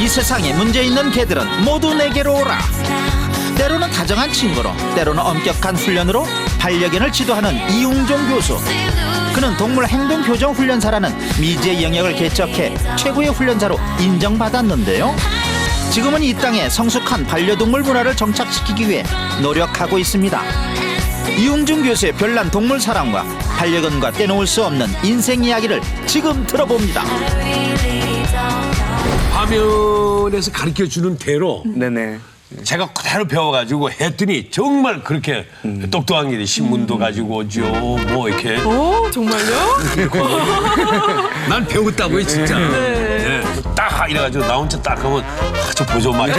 이 세상에 문제 있는 개들은 모두 내게로 오라. 때로는 다정한 친구로, 때로는 엄격한 훈련으로 반려견을 지도하는 이웅종 교수. 그는 동물 행동 교정 훈련사라는 미지의 영역을 개척해 최고의 훈련사로 인정받았는데요. 지금은 이 땅에 성숙한 반려동물 문화를 정착시키기 위해 노력하고 있습니다. 이웅준 교수의 별난 동물 사랑과 반려견과 떼놓을 수 없는 인생 이야기를 지금 들어봅니다. 화면에서 가르쳐주는 대로 네네. 제가 그대로 배워가지고 했더니 정말 그렇게 똑똑한 게 신문도 가지고 오죠. 뭐 이렇게. 오, 정말요? 난 배웠다고요, 진짜. 네. 딱 이래가지고 나 혼자 딱 하면 저 보조 맞아.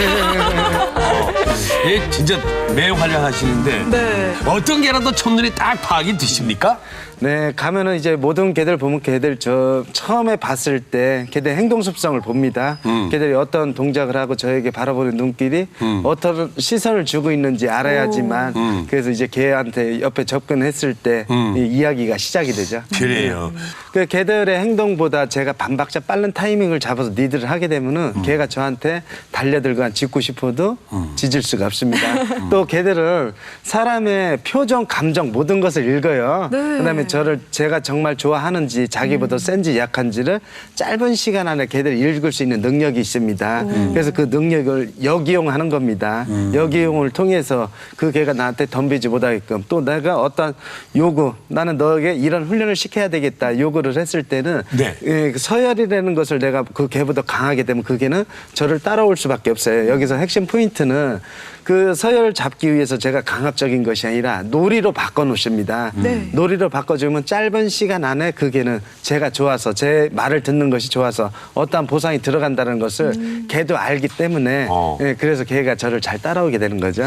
예, 진짜 매우 활약하시는데 네. 어떤 개라도 첫눈에 딱 파악이 되십니까? 네, 가면은 이제 모든 개들 보면 개들 저 처음에 봤을 때 개들 행동 습성을 봅니다. 개들이 어떤 동작을 하고 저에게 바라보는 눈길이 어떤 시선을 주고 있는지 알아야지만 그래서 이제 개한테 옆에 접근했을 때 이 이야기가 시작이 되죠. 그래요. 그 개들의 행동보다 제가 반박자 빠른 타이밍을 잡아서 리드를 하게 되면은 개가 저한테 달려들고 짖고 싶어도 짖을 수가 없습니다. 또 개들은 사람의 표정, 감정 모든 것을 읽어요. 네. 그다음에 제가 정말 좋아하는지 자기보다 센지 약한지를 짧은 시간 안에 개들이 읽을 수 있는 능력이 있습니다. 그래서 그 능력을 역이용하는 겁니다. 역이용을 통해서 그 개가 나한테 덤비지 못하게끔 또 내가 어떤 요구, 나는 너에게 이런 훈련을 시켜야 되겠다 요구를 했을 때는 네. 그 서열이라는 것을 내가 그 개보다 강하게 되면 그 개는 저를 따라올 수밖에 없어요. 여기서 핵심 포인트는 그 서열을 잡기 위해서 제가 강압적인 것이 아니라 놀이로 바꿔놓습니다. 네. 놀이로 바꿔주면 짧은 시간 안에 그 개는 제가 좋아서 제 말을 듣는 것이 좋아서 어떠한 보상이 들어간다는 것을 개도 알기 때문에 예, 그래서 개가 저를 잘 따라오게 되는 거죠.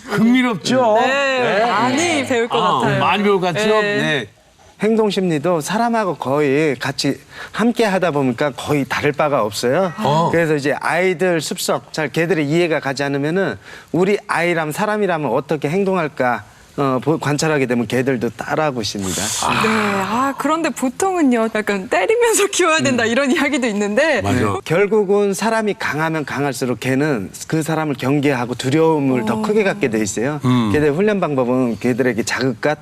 흥미롭죠? 네, 많이 배울 것 같아요. 많이 배울 것 같죠? 네. 네. 행동 심리도 사람하고 거의 같이 함께 하다 보니까 거의 다를 바가 없어요. 그래서 이제 아이들 습성, 잘 개들의 이해가 가지 않으면은 우리 아이라면 사람이라면 어떻게 행동할까 관찰하게 되면 개들도 따라하고 있습니다. 네, 그런데 보통은요, 약간 때리면서 키워야 된다 이런 이야기도 있는데. 맞아. 결국은 사람이 강하면 강할수록 개는 그 사람을 경계하고 두려움을 더 크게 갖게 돼 있어요. 개들 훈련 방법은 개들에게 자극과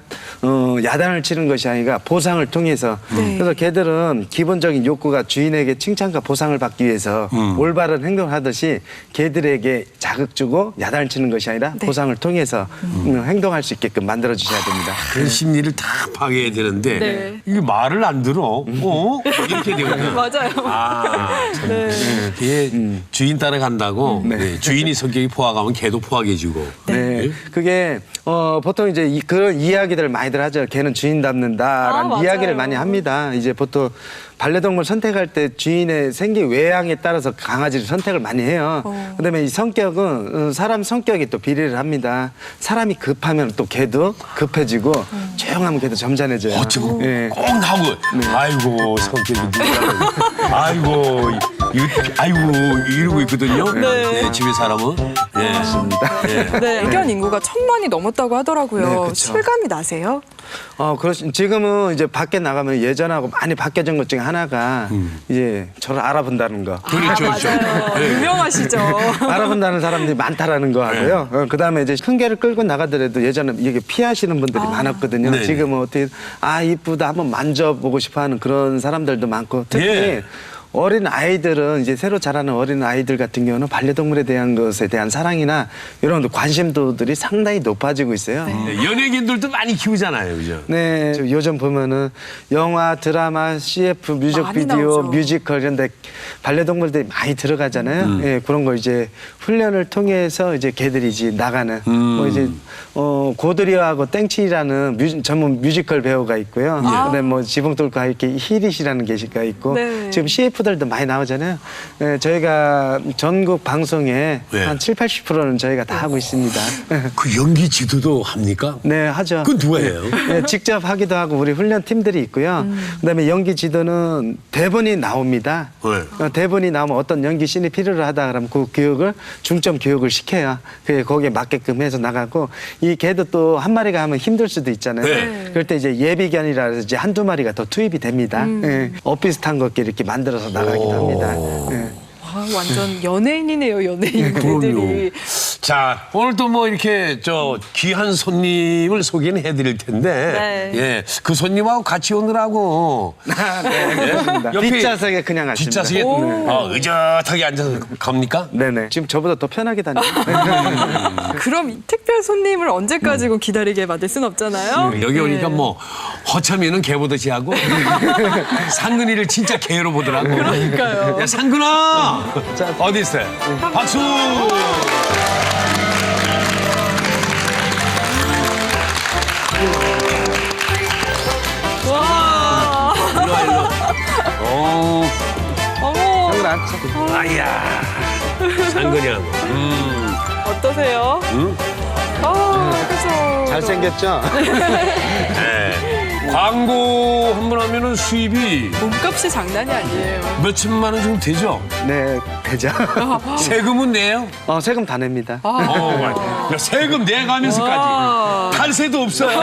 야단을 치는 것이 아니라 보상을 통해서 그래서 개들은 기본적인 욕구가 주인에게 칭찬과 보상을 받기 위해서 올바른 행동을 하듯이 개들에게 자극 주고 야단을 치는 것이 아니라 보상을 통해서 행동할 수 있게끔 만들어 주셔야 됩니다. 그 심리를 다 파괴해야 되는데 네. 이게 말을 안 들어. 이렇게 되거든. 맞아요. 참. 걔 주인 따라간다고 네, 주인이 성격이 포악하면 개도 포악해지고. 네. 그게 보통 이제 그런 이야기들을 많이들 하죠. 개는 주인 닮는다라는 맞아요. 이야기를 많이 합니다. 이제 보통 반려동물 선택할 때 주인의 생기 외향에 따라서 강아지를 선택을 많이 해요. 그다음에 이 성격은 사람 성격이 또 비례를 합니다. 사람이 급하면 또 개도 급해지고 조용하면 개도 점잖해져요. 지금 예. 꼭 나오고 아이고 성격이 아이고 이러고 있거든요. 네, 집에 사람은 맞습니다. 네, 애견 인구가 1000만이 넘었다고 하더라고요. 네, 그쵸. 실감이 나세요? 지금은 이제 밖에 나가면 예전하고 많이 바뀌어진 것 중에 하나가 이제 저를 알아본다는 거. 그렇죠. 맞아요. 유명하시죠. 알아본다는 사람들이 많다라는 거 하고요. 그다음에 이제 큰 개를 끌고 나가더라도 예전에 이게 피하시는 분들이 많았거든요. 네네. 지금은 어떻게 이쁘다 한번 만져보고 싶어하는 그런 사람들도 많고 특히 예. 어린 아이들은 이제 새로 자라는 어린 아이들 같은 경우는 반려동물에 대한 것에 대한 사랑이나 이런 관심도들이 상당히 높아지고 있어요. 네, 연예인들도 많이 키우잖아요, 그죠? 네, 요즘 보면은 영화, 드라마, CF, 많이 뮤직비디오, 나오죠. 뮤지컬 이런 데 반려동물들이 많이 들어가잖아요. 예, 그런 걸 이제 훈련을 통해서 이제 개들이 이제 나가는 뭐 이제 고드리하고 땡치라는 전문 뮤지컬 배우가 있고요. 그다음에 뭐 지붕 뚫고 이렇게 히릿이라는 게시가 있고 네. 지금 CF들도 많이 나오잖아요. 예, 저희가 전국 방송에 네. 한 70~80%는 저희가 다 하고 있습니다. 그 연기 지도도 합니까? 네, 하죠. 그건 누가 해요? 네, 직접 하기도 하고 우리 훈련 팀들이 있고요. 그다음에 연기 지도는 대본이 나옵니다. 네. 대본이 나오면 어떤 연기 씬이 필요로 하다 그러면 그 교육을 중점 교육을 시켜요. 그게 거기에 맞게끔 해서 나가고 이 개도 또 한 마리가 하면 힘들 수도 있잖아요. 네. 그럴 때 이제 예비견이라 해서 이제 한두 마리가 더 투입이 됩니다. 예, 엇비슷한 것끼리 이렇게 만들어서 나가기도 합니다. 예. 완전 연예인이네요, 연예인 그럼요. 개들이. 자, 오늘 또 뭐 이렇게 저 귀한 손님을 소개는 해드릴 텐데, 네. 예, 그 손님하고 같이 오느라고 네, 그렇습니다. 옆에 뒷좌석에 그냥 갔습니다. 뒷좌석에 의젓하게 앉아서 갑니까? 네네. 지금 저보다 더 편하게 다니고. 그럼 이 특별 손님을 언제까지 기다리게 만들 순 없잖아요. 여기 오니까 네. 뭐 허참이는 개보듯이 하고 상근이를 진짜 개로 보더라고. 그러니까요. 야 상근아 어디 있어요? 박수. 와, 일로 와 일로. 어, 어머, 아야 상근이하고. 어떠세요? 응? 그죠. 잘생겼죠? 네. 광고 한 번 하면은 수입이 몸값이 장난이 아니에요. 몇 천만 원 정도 되죠? 네, 되죠. 세금은 내요? 세금 다 냅니다. 야, 세금 내가면서까지 탈세도 없어요.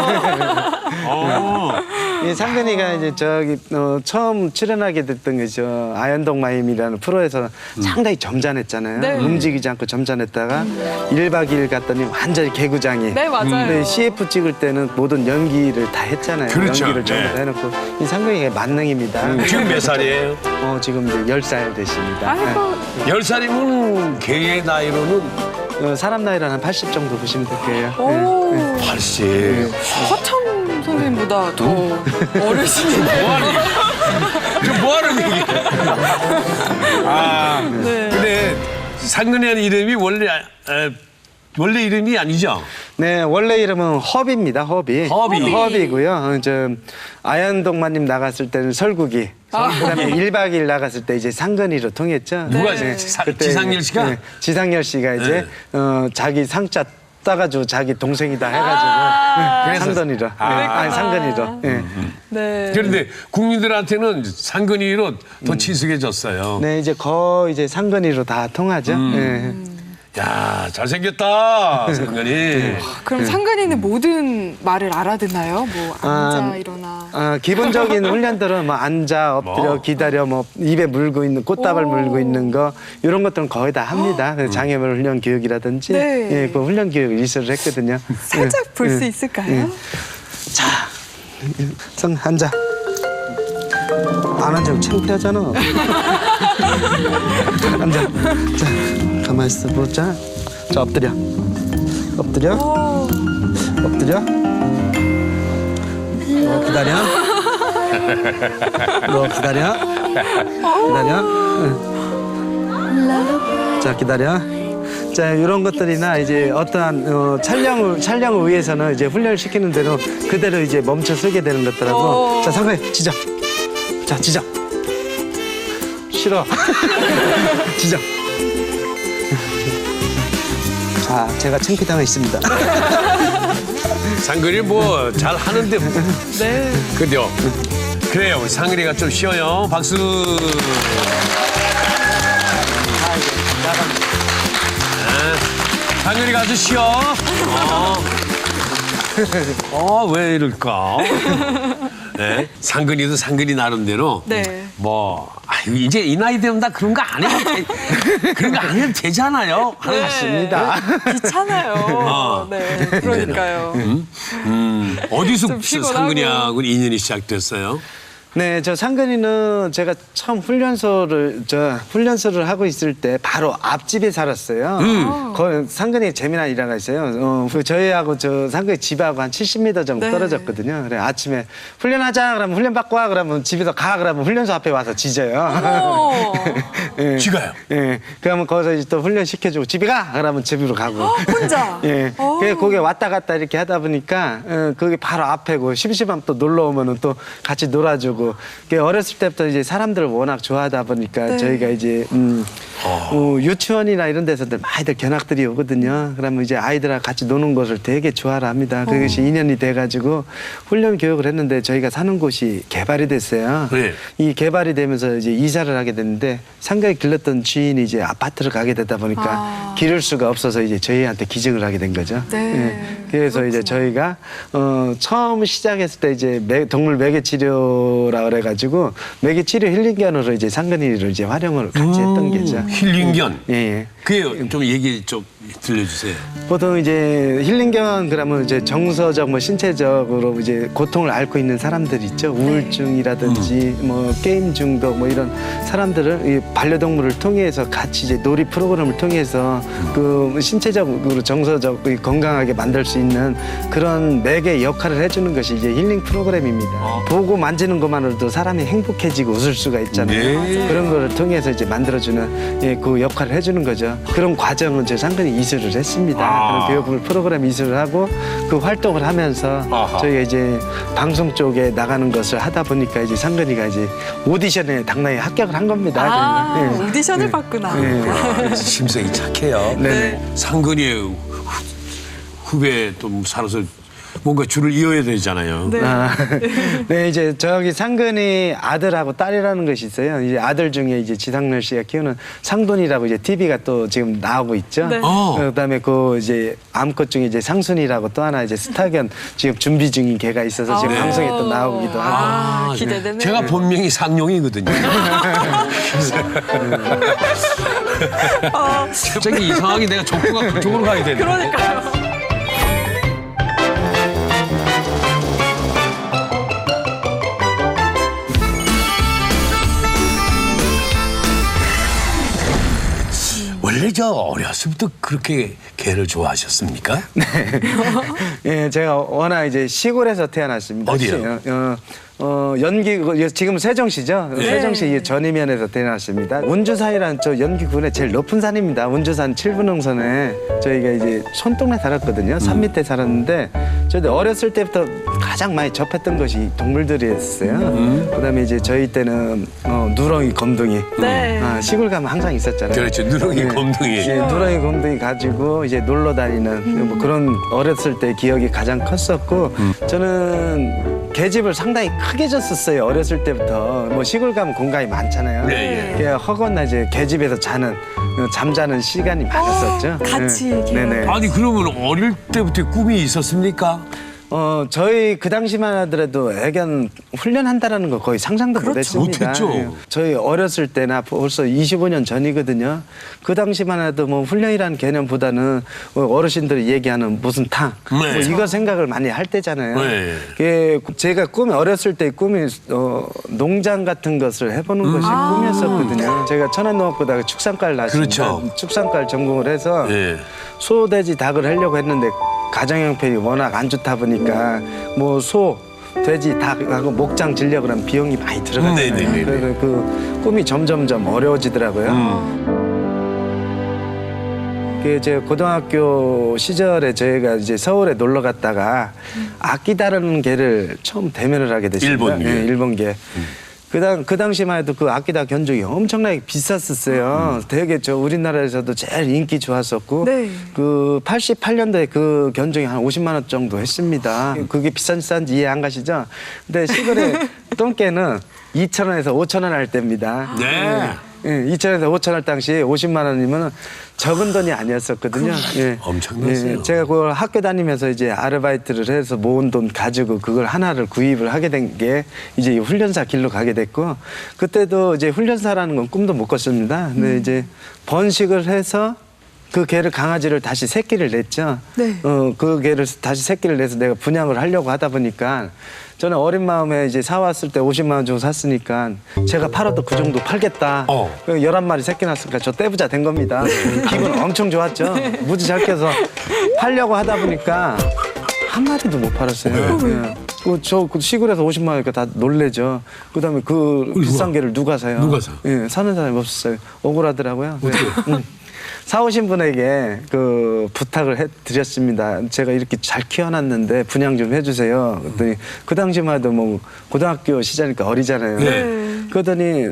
이 상근이가 이제 저기 처음 출연하게 됐던 게 저 아현동 마임이라는 프로에서 상당히 점잖했잖아요. 네. 움직이지 않고 점잖했다가 1박 2일 갔더니 완전히 개구장이. 네, 맞아요. 근데 CF 찍을 때는 모든 연기를 다 했잖아요. 그렇죠. 연기를 전부 네. 다 해놓고 이 상근이가 만능입니다. 지금 몇 살이에요? 지금 이제 10살 되십니다. 아이고, 10살이면 개의 나이로는 사람 나이로 한 80 정도 보시면 될 거예요. 오, 80. 허참 선생님보다 더 어르신인데. 뭐하는 얘기? 지금 뭐하는 얘기? 네. 근데 상근이라는 이름이 원래 이름이 아니죠? 네, 원래 이름은 허비입니다. 허비. 허비. 허비고요. 저 아현동마님 나갔을 때는 설국이. 그다음에 1박 2일 나갔을 때 이제 상근이로 통했죠. 누가 네. 그때 지상렬 씨가? 네, 지상렬 씨가 이제 자기 상자 따가지고 자기 동생이다 해가지고 상근이로. 아니 상근이로. 네. 네. 그런데 국민들한테는 상근이로 더 친숙해졌어요. 네, 이제 거의 이제 상근이로 다 통하죠. 네. 야, 잘생겼다, 상근이. 그럼 상근이는 모든 말을 알아듣나요? 뭐 앉아 아, 일어나. 기본적인 훈련들은 뭐 앉아 엎드려 뭐. 기다려 뭐 입에 물고 있는 꽃다발 오. 물고 있는 거 이런 것들은 거의 다 합니다. 그래서 장애물 훈련 교육이라든지 네. 예, 그 훈련 교육 이수를 했거든요. 살짝 볼 수 있을까요? 자, 성 앉아. 안 앉으면 창피하잖아. 앉아. 자, 가만 있어 보자. 자, 엎드려. 엎드려. 오, 엎드려. 기다려. 기다려. 기다려. 응. 자, 기다려. 자, 이런 것들이나 이제 어떠한 촬영을 위해서는 이제 훈련을 시키는 대로 그대로 이제 멈춰 서게 되는 것더라도. 자, 상관이 지적. 자, 지적. 싫어. 지적. 자, 제가 창피당해 있습니다. 상근이 뭐 잘 하는데. 네. 그죠? 그래요. 우리 상근이가 좀 쉬어요. 박수. 상근이가 아주 쉬어. 왜 이럴까? 네. 상근이도 상근이 나름대로. 네. 뭐, 이제 이 나이 되면 다 그런 거 안 해도 그런 거 안 해도 되잖아요. 네. 맞습니다. 귀찮아요. 네. 그러니까요. 어디서 좀 피곤하고. 상근이하고 인연이 시작됐어요? 네, 저 상근이는 제가 처음 훈련소를 하고 있을 때 바로 앞집에 살았어요. 그 상근이 재미난 일화가 있어요. 그 저희하고 저 상근이 집하고 한 70m 정도 네. 떨어졌거든요. 그래 아침에 훈련하자 그러면 훈련 받고 와 그러면 집에서 가 그러면 훈련소 앞에 와서 짖어요. 예. 쥐가요? 예. 그러면 거기서 이제 또 훈련 시켜주고 집에 가 그러면 집으로 가고. 혼자? 예. 그래 거기 왔다 갔다 이렇게 하다 보니까 거기 바로 앞에고 심심하면 또 놀러 오면은 또 같이 놀아주고. 어렸을 때부터 이제 사람들을 워낙 좋아하다 보니까 네. 저희가 이제 유치원이나 이런 데서들 많이들 견학들이 오거든요. 그러면 이제 아이들하고 같이 노는 것을 되게 좋아를 합니다. 그것이 인연이 돼가지고 훈련 교육을 했는데 저희가 사는 곳이 개발이 됐어요. 네. 이 개발이 되면서 이제 이사를 하게 됐는데 상가에 길렀던 주인이 이제 아파트를 가게 되다 보니까 기를 수가 없어서 이제 저희한테 기증을 하게 된 거죠. 네. 예. 그래서 이제 저희가 처음 시작했을 때 이제 동물 매개 치료라 그래가지고 매개 치료 힐링견으로 이제 상근이를 이제 활용을 같이 했던 게죠. 힐링견. 예, 예. 그게 좀 얘기 좀 들려주세요. 보통 이제 힐링견 그러면 이제 정서적 뭐 신체적으로 이제 고통을 앓고 있는 사람들 있죠. 우울증이라든지 뭐 게임 중독 뭐 이런 사람들을 이 반려동물을 통해서 같이 이제 놀이 프로그램을 통해서 그 신체적으로 정서적 건강하게 만들 수 있는 그런 매개 역할을 해주는 것이 이제 힐링 프로그램입니다. 보고 만지는 것만으로도 사람이 행복해지고 웃을 수가 있잖아요. 네. 그런 거를 통해서 이제 만들어주는 예, 그 역할을 해주는 거죠. 그런 과정은 제 상근이 이수를 했습니다. 그런 교육을 프로그램 이수를 하고 그 활동을 하면서 아하. 저희가 이제 방송 쪽에 나가는 것을 하다 보니까 이제 상근이가 이제 오디션에 당당히 합격을 한 겁니다. 아, 예. 오디션을 봤구나. 예. 심성이 착해요. 네. 상근이의 후배 또 살아서 뭔가 줄을 이어야 되잖아요. 네. 아, 네, 이제 저기 상근이 아들하고 딸이라는 것이 있어요. 이제 아들 중에 이제 지상렬 씨가 키우는 상돈이라고 이제 TV가 또 지금 나오고 있죠. 네. 그다음에 그 이제 암컷 중에 이제 상순이라고 또 하나 이제 스타견 지금 준비 중인 개가 있어서 지금 네. 방송에 또 나오기도 하고. 아, 기대되네. 제가 본명이 상용이거든요. 갑자기 이상하게 내가 족구가 그쪽으로 가야 되네. 그러니까요. 원래 저 어렸을 때부터 그렇게 개를 좋아하셨습니까? 예, 제가 워낙 이제 시골에서 태어났습니다. 어디요? 연기 지금 세종시죠. 세종시 전이면에서 태어났습니다. 운주산이라는 저 연기군의 제일 높은 산입니다. 운주산 7분흥선에 저희가 이제 손동네 살았거든요. 산 밑에 살았는데 저도 어렸을 때부터 가장 많이 접했던 것이 동물들이었어요. 그다음에 이제 저희 때는 누렁이, 검둥이. 네. 시골 가면 항상 있었잖아요. 그렇죠. 누렁이, 검둥이. 예, 누렁이, 검둥이 가지고 이제 놀러 다니는 뭐 그런 어렸을 때 기억이 가장 컸었고 저는 계집을 상당히 크게 졌었어요. 어렸을 때부터. 뭐 시골 가면 공간이 많잖아요. 네, 예, 허거나 이제 계집에서 잠자는 시간이 많았었죠. 같이 예. 이렇게. 네네. 아니 그러면 어릴 때부터 꿈이 있었습니까? 저희 그 당시만 하더라도 애견 훈련한다라는 거 거의 상상도 그렇죠. 못했습니다. 못했죠. 예. 저희 어렸을 때나 벌써 25년 전이거든요. 그 당시만 해도 뭐 훈련이라는 개념보다는 어르신들이 얘기하는 무슨 탕, 네. 뭐 이거 생각을 많이 할 때잖아요. 네. 제가 어렸을 때 꿈이 농장 같은 것을 해보는 것이 꿈이었었거든요. 제가 천안농업고등학교 축산과를 나왔습니다. 그렇죠. 축산과를 전공을 해서 예. 소, 돼지, 닭을 하려고 했는데 가정 형편이 워낙 안 좋다 보니까 뭐 소, 돼지, 닭하고 목장 지려고 그러면 비용이 많이 들어가잖아요. 네네네네. 그래서 그 꿈이 점점점 어려워지더라고요. 제 고등학교 시절에 저희가 이제 서울에 놀러 갔다가 악기 다루는 개를 처음 대면을 하게 됐습니다. 일본 개. 예, 일본 개. 그 당시만 해도 그 아끼다 견종이 엄청나게 비쌌었어요. 되게 우리나라에서도 제일 인기 좋았었고 네. 그 88년도에 그 견종이 한 50만 원 정도 했습니다. 그게 비싼지 이해 안 가시죠? 근데 시골에 똥개는 2,000원에서 5,000원 할 때입니다. 네. 예, 2,000원에서 5,000원 당시 50만 원이면 적은 돈이 아니었었거든요. 예. 엄청났어요. 예, 제가 그 학교 다니면서 이제 아르바이트를 해서 모은 돈 가지고 그걸 하나를 구입을 하게 된 게 이제 이 훈련사 길로 가게 됐고 그때도 이제 훈련사라는 건 꿈도 못 꿨습니다. 근데 이제 번식을 해서 그 개를 강아지를 다시 새끼를 냈죠. 네. 그 개를 다시 새끼를 내서 내가 분양을 하려고 하다 보니까 저는 어린 마음에 이제 사왔을 때 50만 원 주고 샀으니까 제가 팔아도 그 정도 팔겠다. 11마리 새끼 낳았으니까 저 떼부자 된 겁니다. 기분 엄청 좋았죠. 무지 잘 껴서 팔려고 하다 보니까 한 마리도 못 팔았어요. 예. 저 시골에서 50만 원이니까 다 놀래죠. 그다음에 그 비싼 개를 누가 사요? 누가 사? 예, 사는 사람이 없었어요. 억울하더라고요. 어떻게? 사오신 분에게 그 부탁을 해드렸습니다. 제가 이렇게 잘 키워놨는데 분양 좀 해주세요. 그랬더니 그 당시만 해도 뭐 고등학교 시절이니까 어리잖아요. 네. 그러더니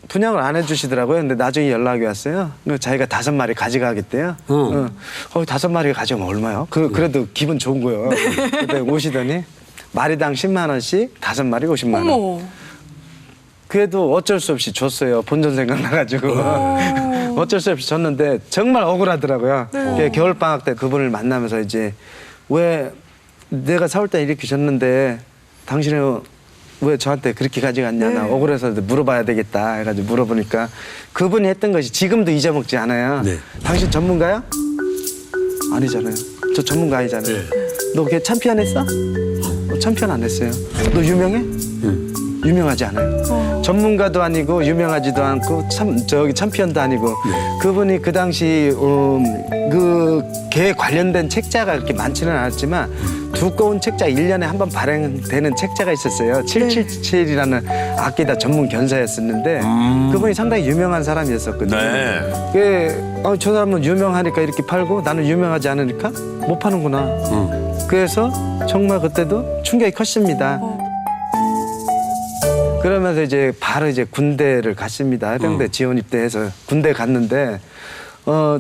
분양을 안 해주시더라고요. 근데 나중에 연락이 왔어요. 자기가 5마리 가져가겠대요. 5마리 가져오면 얼마요? 그래도 기분 좋은 거예요. 그때 오시더니 마리당 10만 원씩 5마리 50만 원. 어머. 그래도 어쩔 수 없이 줬어요. 본전 생각나가지고. 어쩔 수 없이 줬는데 정말 억울하더라고요. 겨울방학 때 그분을 만나면서 이제 왜 내가 사올 때 이렇게 줬는데 당신은 왜 저한테 그렇게 가져갔냐, 나 억울해서 물어봐야 되겠다 해가지고 물어보니까 그분이 했던 것이 지금도 잊어먹지 않아요. 네. 당신 전문가야? 아니잖아요. 저 전문가 아니잖아요. 너 걔 챔피언 했어? 챔피언 안 했어요. 너 유명해? 유명하지 않아요. 전문가도 아니고 유명하지도 않고 저기 챔피언도 아니고 그분이 그 당시 그 개 관련된 책자가 그렇게 많지는 않았지만 두꺼운 책자 1년에 한 번 발행되는 책자가 있었어요. 777이라는 악기다 전문 견사였었는데 그분이 상당히 유명한 사람이었었거든요. 네. 저 사람은 유명하니까 이렇게 팔고 나는 유명하지 않으니까 못 파는구나. 그래서 정말 그때도 충격이 컸습니다. 그러면서 이제 바로 이제 군대를 갔습니다. 해병대 지원 입대해서 군대 갔는데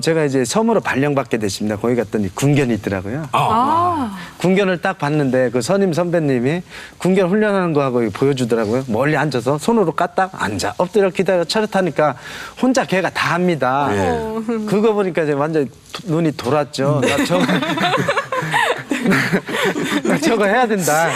제가 이제 섬으로 발령받게 됐습니다. 거기 갔더니 군견이 있더라고요. 군견을 딱 봤는데 그 선임 선배님이 군견 훈련하는 거하고 보여주더라고요. 멀리 앉아서 손으로 깠다 앉아 엎드려 기다려 차렷 하니까 혼자 걔가 다 합니다. 그거 보니까 이제 완전 눈이 돌았죠. 나 저거 나 저거 해야 된다.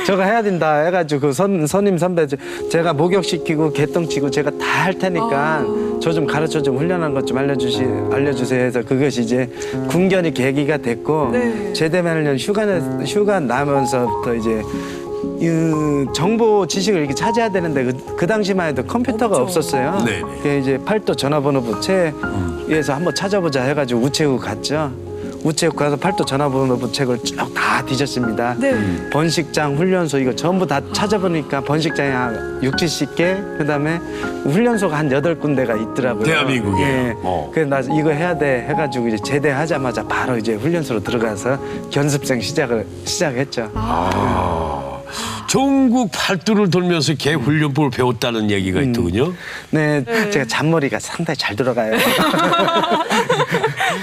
저거 해야 된다 해가지고 그 선임 선배 제가 목욕시키고 개똥치고 제가 다 할 테니까 저 좀 가르쳐 좀 훈련한 것 좀 알려주세요 해서 그것이 이제 군견이 계기가 됐고 제대 매년 휴가 나면서부터 이제 정보 지식을 이렇게 찾아야 되는데 그 당시만 해도 컴퓨터가 없었어요. 그게 이제 팔도 전화번호 부채에서 한번 찾아보자 해가지고 우체국 갔죠. 우체국 가서 팔도 전화번호 부책을 쭉 다 뒤졌습니다. 번식장, 훈련소 이거 전부 다 찾아보니까 번식장이 한 6, 70개 그다음에 훈련소가 한 8군데가 있더라고요. 대한민국에. 예. 그래서 나 이거 해야 돼 해가지고 이제 제대하자마자 바로 이제 훈련소로 들어가서 견습생 시작했죠. 전국 팔도를 돌면서 개 훈련법을 배웠다는 얘기가 있더군요. 네, 제가 잔머리가 상당히 잘 돌아가요.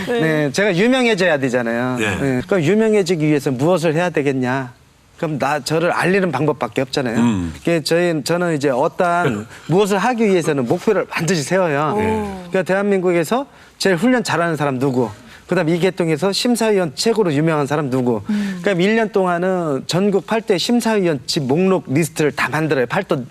네, 제가 유명해져야 되잖아요. 네. 그럼 유명해지기 위해서 무엇을 해야 되겠냐? 그럼 저를 알리는 방법밖에 없잖아요. 저는 이제 어떠한 무엇을 하기 위해서는 목표를 반드시 세워요. 그러니까 대한민국에서 제일 훈련 잘하는 사람 누구? 그다음 이 계통에서 심사위원 최고로 유명한 사람 누구? 그럼 1년 동안은 전국 8대 심사위원집 목록 리스트를 다 만들어요. 8도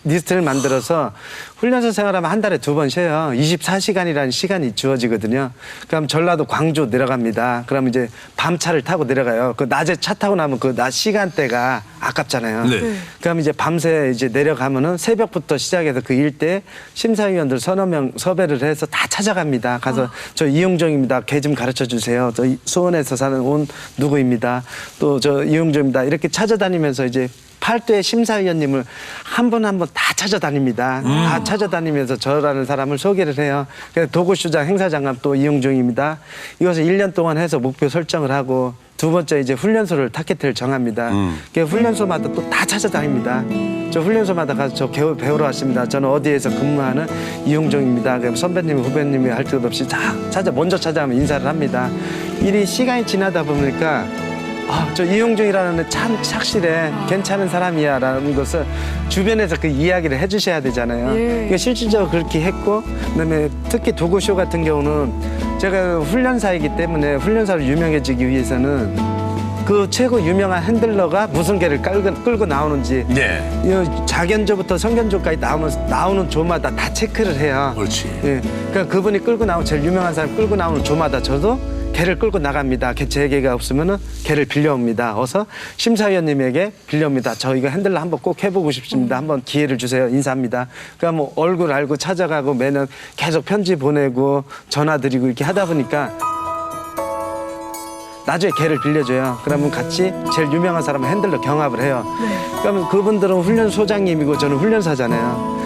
리스트를 만들어서 훈련소 생활하면 한 달에 2번 쉬어요. 24시간이라는 시간이 주어지거든요. 그럼 전라도 광주 내려갑니다. 그럼 이제 밤차를 타고 내려가요. 그 낮에 차 타고 나면 그 낮 시간대가 아깝잖아요. 그럼 이제 밤새 이제 내려가면은 새벽부터 시작해서 그 일대 심사위원들 서너 명 섭외를 해서 다 찾아갑니다. 가서 저 이용정입니다. 개 좀 가르쳐 주세요. 저 수원에서 사는 온 누구입니다. 또 저 이용정입니다. 이렇게 찾아다니면서 이제 8대 심사위원님을 한 분 한 분 다 찾아다닙니다. 다 찾아다니면서 저라는 사람을 소개를 해요. 그래서 도구슈장 행사장관 또 이용중입니다. 이것을 1년 동안 해서 목표 설정을 하고 두 번째 이제 훈련소를 타겟을 정합니다. 훈련소마다 또 다 찾아다닙니다. 저 훈련소마다 가서 저 배우러 왔습니다. 저는 어디에서 근무하는 이용종입니다. 그럼 선배님이 후배님이 할 것 없이 다 먼저 찾아가면 인사를 합니다. 일이 시간이 지나다 보니까 저 이용중이라는 애 참 착실해, 괜찮은 사람이야 라는 것을 주변에서 그 이야기를 해주셔야 되잖아요. 그러니까 실질적으로 그렇게 했고 그다음에 특히 도구쇼 같은 경우는 제가 훈련사이기 때문에 훈련사로 유명해지기 위해서는 그 최고 유명한 핸들러가 무슨 개를 끌고 나오는지 이 자견조부터 성견조까지 나오는 조마다 다 체크를 해요. 그렇지. 예, 그러니까 그분이 끌고 나오는 제일 유명한 사람 끌고 나오는 조마다 저도 개를 끌고 나갑니다. 제 개가 없으면은 개를 빌려옵니다. 어서 심사위원님에게 빌려옵니다. 저 이거 핸들러 한번 꼭 해보고 싶습니다. 한번 기회를 주세요. 인사합니다. 그러니까 뭐 얼굴 알고 찾아가고 매년 계속 편지 보내고 전화 드리고 이렇게 하다 보니까 나중에 개를 빌려줘요. 그러면 같이 제일 유명한 사람을 핸들러 경합을 해요. 그러면 그분들은 훈련소장님이고 저는 훈련사잖아요.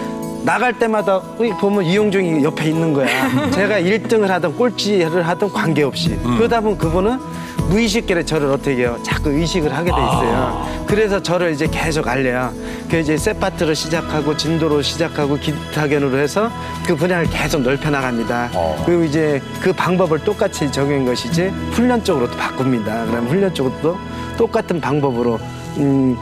나갈 때마다 보면 이용중이 옆에 있는 거야. 제가 1등을 하든 꼴찌를 하든 관계없이. 그러다 보면 그분은 무의식계로 저를 어떻게 해요? 자꾸 의식을 하게 돼 있어요. 그래서 저를 이제 계속 알려요. 그 이제 세파트로 시작하고 진도로 시작하고 기타견으로 해서 그 분야를 계속 넓혀 나갑니다. 그리고 이제 그 방법을 똑같이 적용한 것이지 훈련 쪽으로도 바꿉니다. 그럼 훈련 쪽으로도 똑같은 방법으로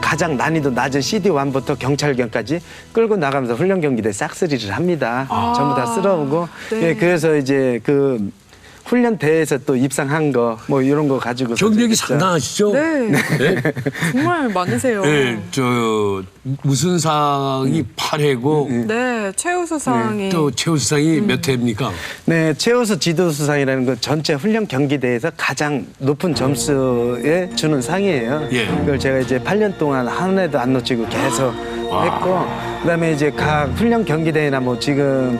가장 난이도 낮은 CD1부터 경찰견까지 끌고 나가면서 훈련 경기대 싹쓸이를 합니다. 전부 다 쓸어오고. 예, 그래서 이제 그 훈련대에서 또 입상한 거 뭐 이런 거 가지고 경력이 상당하시죠? 네. 네? 정말 많으세요. 네, 무슨 상이 8회고 네, 최우수상이. 또 최우수상이 몇 회입니까? 네, 최우수 지도수상이라는 건 전체 훈련 경기대에서 가장 높은 점수에 주는 상이에요. 예. 그걸 제가 이제 8년 동안 한 해도 안 놓치고 계속 했고, 그다음에 이제 각 훈련 경기대회나 뭐 지금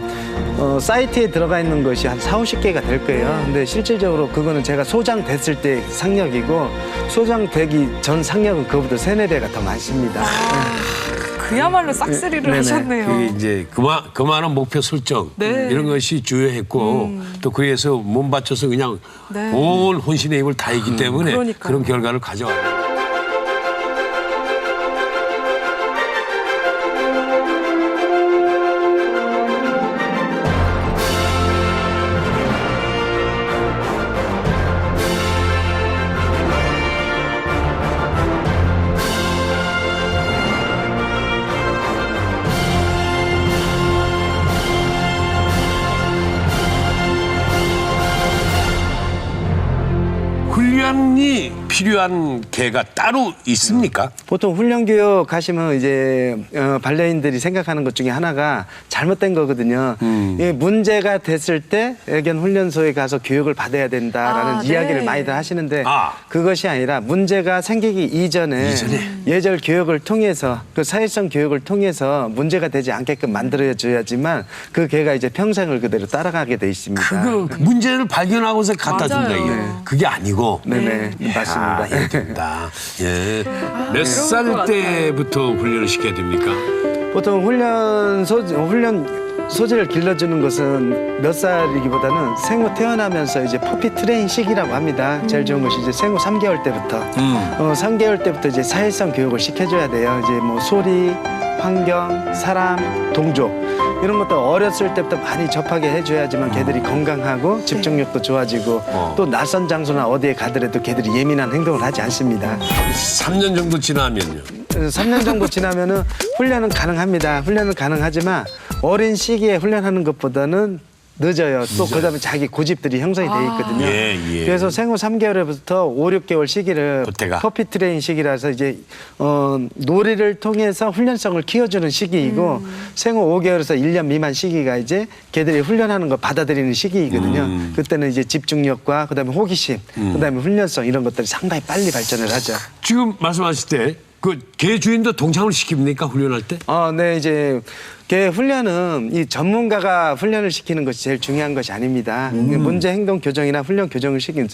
사이트에 들어가 있는 것이 한 40-50개가 될 거예요. 근데 실질적으로 그거는 제가 소장 됐을 때 상력이고 소장 되기 전 상력은 그거보다 3-4배가 더 많습니다. 그야말로 싹쓸이를 네네. 하셨네요. 그게 이제 그만한 목표 설정 네. 이런 것이 주요했고 또 그에서 몸 바쳐서 그냥 네. 온 혼신의 힘을 다했기 때문에 그러니까요. 그런 결과를 가져왔어요. 훈련이 필요한 개가 따로 있습니까? 보통 훈련교육 가시면 이제 반려인들이 생각하는 것 중에 하나가 잘못된 거거든요. 이 문제가 됐을 때 애견 훈련소에 가서 교육을 받아야 된다라는 아, 이야기를 네. 많이들 하시는데 아. 그것이 아니라 문제가 생기기 이전에 예절 교육을 통해서 그 사회성 교육을 통해서 문제가 되지 않게끔 만들어줘야지만 그 개가 이제 평생을 그대로 따라가게 돼 있습니다. 그 문제를 발견하고서 갖다 준다 맞아요. 이게. 네. 그게 아니고. 네네 맞습니다. 아, 이해됩니다. 예. 몇 그럴 살 것 때부터 훈련을 시켜야 됩니까? 보통 훈련 소재를 길러주는 것은 몇 살이기보다는 생후 태어나면서 이제 퍼피 트레인 시기라고 합니다. 제일 좋은 것이 이제 생후 3개월 때부터 3개월 때부터 이제 사회성 교육을 시켜줘야 돼요. 이제 뭐 소리, 환경, 사람, 동족 이런 것도 어렸을 때부터 많이 접하게 해줘야지만 개들이 건강하고 집중력도 좋아지고 또 낯선 장소나 어디에 가더라도 개들이 예민한 행동을 하지 않습니다. 3년 정도 지나면요. 3년 정도 지나면은 훈련은 가능합니다. 훈련은 가능하지만 어린 시기에 훈련하는 것보다는 늦어요. 또 그다음에 자기 고집들이 형성이 돼 있거든요. 예, 예. 그래서 생후 3개월부터 5-6개월 시기를 그때가. 퍼피 트레인 시기라서 이제 놀이를 통해서 훈련성을 키워주는 시기이고 생후 5개월에서 1년 미만 시기가 이제 개들이 훈련하는 걸 받아들이는 시기이거든요. 그때는 이제 집중력과 그다음에 호기심, 그다음에 훈련성 이런 것들이 상당히 빨리 발전을 하죠. 지금 말씀하실 때 그 개 주인도 동참을 시킵니까? 훈련할 때? 네, 이제 개 훈련은 이 전문가가 훈련을 시키는 것이 제일 중요한 것이 아닙니다. 문제 행동 교정이나 훈련 교정을 시킨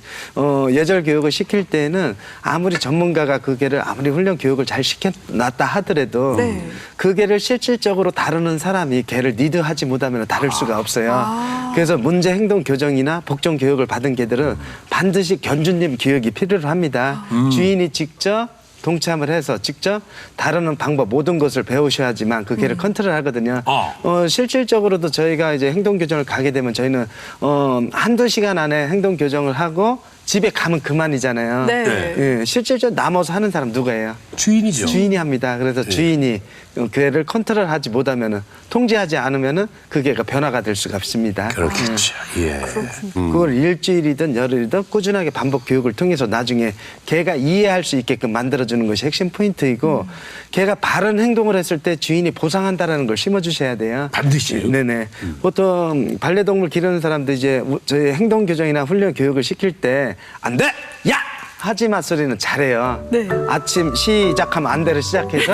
예절 교육을 시킬 때는 아무리 전문가가 그 개를 아무리 훈련 교육을 잘 시켜놨다 하더라도 네. 그 개를 실질적으로 다루는 사람이 개를 리드하지 못하면 다룰 수가 없어요. 그래서 문제 행동 교정이나 복종 교육을 받은 개들은 반드시 견주님 교육이 필요로 합니다. 주인이 직접 동참을 해서 직접 다루는 방법 모든 것을 배우셔야지만 그 개를 컨트롤 하거든요. 실질적으로도 저희가 이제 행동 교정을 가게 되면 저희는 한두 시간 안에 행동 교정을 하고 집에 가면 그만이잖아요. 네. 예, 실질적으로 남아서 하는 사람 누구예요? 주인이죠. 주인이 합니다. 그래서 주인이 그 애를 컨트롤하지 못하면은 통제하지 않으면은 그 개가 변화가 될 수가 없습니다. 그렇겠죠. 예. 그걸 일주일이든 열흘이든 꾸준하게 반복 교육을 통해서 나중에 개가 이해할 수 있게끔 만들어주는 것이 핵심 포인트이고 개가 바른 행동을 했을 때 주인이 보상한다라는 걸 심어주셔야 돼요. 반드시요? 네네. 보통 반려동물 기르는 사람들 이제 저희 행동 교정이나 훈련 교육을 시킬 때 안 돼! 야! 하지마 소리는 잘해요. 네. 아침 시작하면 안돼를 시작해서